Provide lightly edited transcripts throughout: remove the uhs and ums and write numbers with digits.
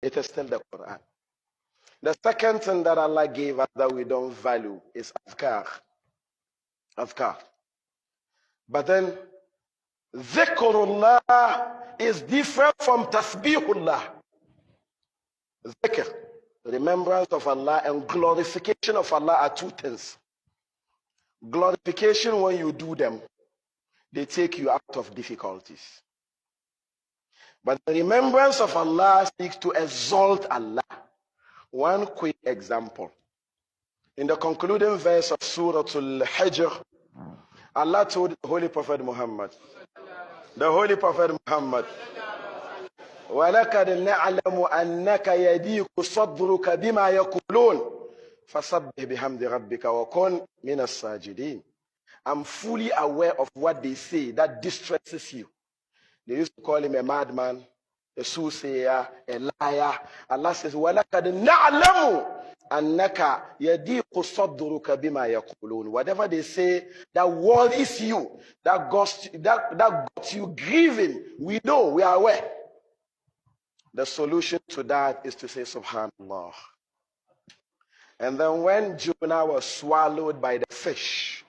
It is still the Quran. The second thing that Allah gave us that we don't value is azkar. Azkar. But then, dhikrullah is different from tasbihullah. Zikr, remembrance of Allah, and glorification of Allah are two things. Glorification, when you do them, they take you out of difficulties. But the remembrance of Allah seeks to exalt Allah. One quick example. In the concluding verse of Surah Al-Hijr, Allah told the Holy Prophet Muhammad, وَلَقَدْ نَعْلَمُ أَنَّكَ يَضِيقُ صَدْرُكَ بِمَا يَقُولُونَ فَسَبِّحْ بِحَمْدِ رَبِّكَ وَكُنْ مِنَ السَّاجِدِينَ. I'm fully aware of what they say that distresses you. They used to call him a madman, a soothsayer, a liar. Allah says, وَلَقَدْ نَعْلَمُ أَنَّكَ يَضِيقُ صَدْرُكَ بِمَا يَقُولُونَ. Whatever they say that worries you, that got you grieving, we know, we are aware. The solution to that is to say Subhanallah. And then when Jonah was swallowed by the fish,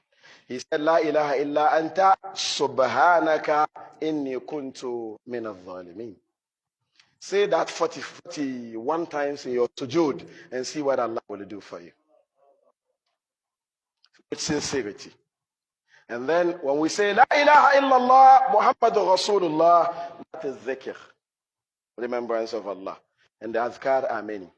he said, La ilaha illa anta subhanaka inni kuntu min al-zalimin. Say that 41 times in your sujood and see what Allah will do for you. With sincerity. And then when we say La ilaha illallah Muhammadur Rasulullah, that is zikr, remembrance of Allah. And the azkar are many.